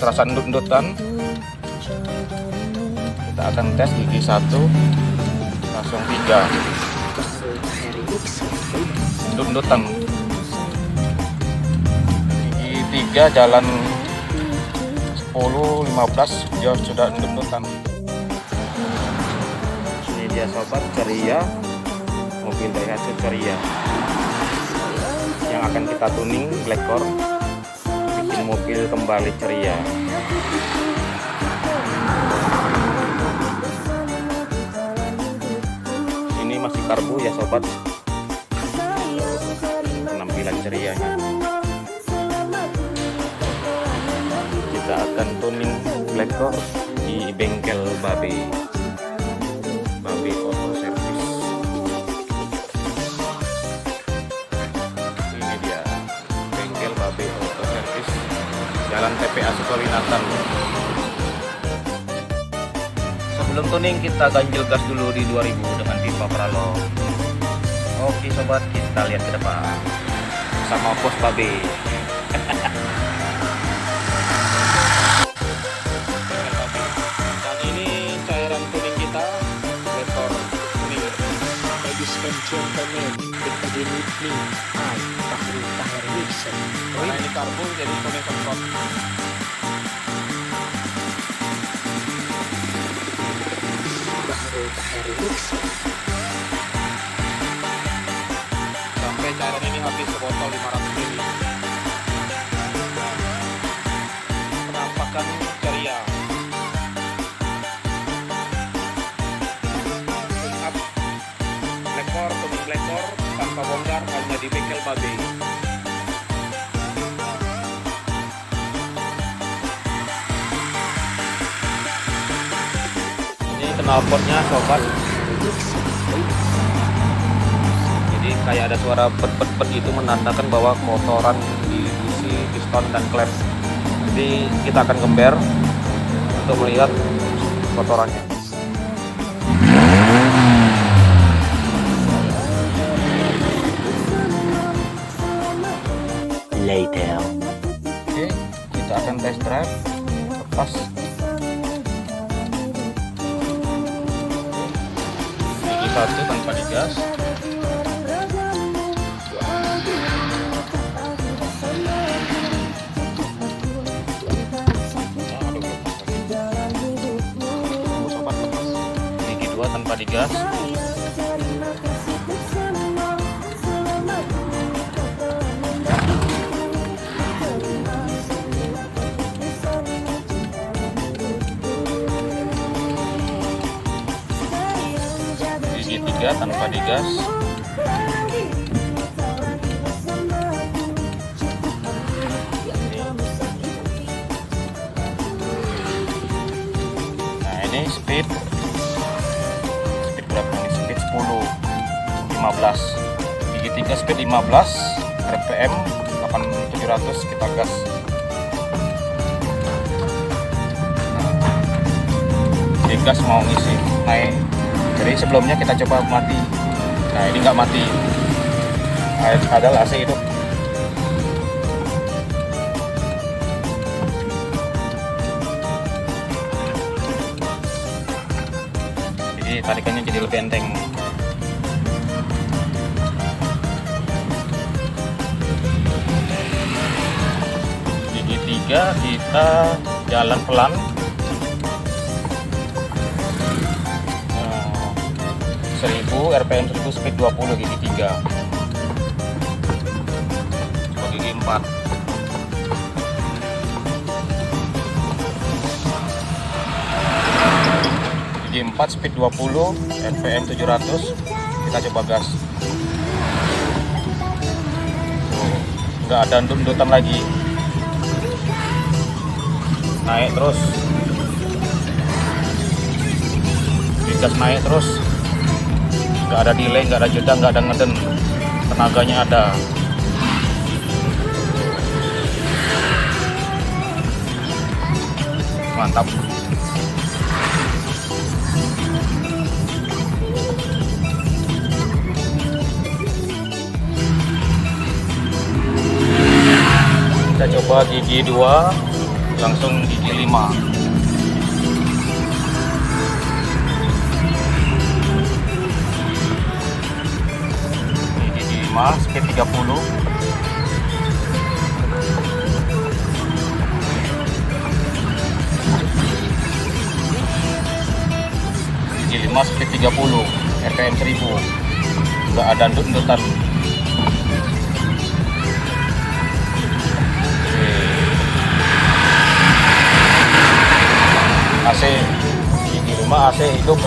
terasa endut-endutan. Kita akan tes gigi 1 langsung 3 endut-endutan. Gigi 3 jalan 10-15 dia sudah endut-endutan. Ini dia sobat, ceria, mobil Daihatsu ceria yang akan kita tuning black core, bikin mobil kembali ceria. Ini masih karbu ya sobat, penampilan cerianya. Kita akan tuning black core di bengkel Babe Auto Service. Ini dia bengkel Babe Auto Service, Jalan TPA Sukorinatan. Sebelum tuning kita ganjil gas dulu di 2000 dengan pipa Pralog. Oke sobat, kita lihat ke depan sama pos Babe. Dan ini cairan tuning kita, lekor tuning. Ladies and gentlemen, begini with me, I, Fahri Tahir Wilson. Karena ini karbu jadi tuning semprot. Fahri Tahir Wilson. Sampai cairan ini habis sebotol 500 ml. Penampakan ceria. Up lekor, tuning lekor tanpa bongkar, hanya di bengkel Babe. Ini knalpotnya sobat. Jadi kayak ada suara pet-pet-pet itu menandakan bahwa kotoran di busi, piston dan klep. Jadi kita akan gember untuk melihat kotorannya. Later. Oke, kita akan test drive lepas. Gigi 1 tanpa digas. Gigi 2 tanpa digas. Gigi 3 tanpa digas. Nah ini speed berapa ini? Speed 10, 15. Gigi 3 speed 15, RPM 8700, kita gas. Jadi gas mau ngisi naik. Jadi sebelumnya kita coba mati. Nah ini nggak mati, padahal AC hidup. Jadi tarikannya jadi lebih enteng. Gigi 3 kita jalan pelan. 1000 RPM 1000 speed 20 gigi 3. Coba gigi 4. Gigi 4 speed 20 RPM 700, kita coba gas. Tuh, nggak ada endut-endutan lagi. Naik terus. Digas naik terus. Nggak ada delay, nggak ada jeda, nggak ada ngeden, tenaganya ada. Mantap. Kita coba gigi 2 langsung gigi 5. Ini gigi 5 speed 30. Gigi 5 speed 30 RPM 1000. Nggak ada ndut-ndutan. AC gigi 5 AC hidup.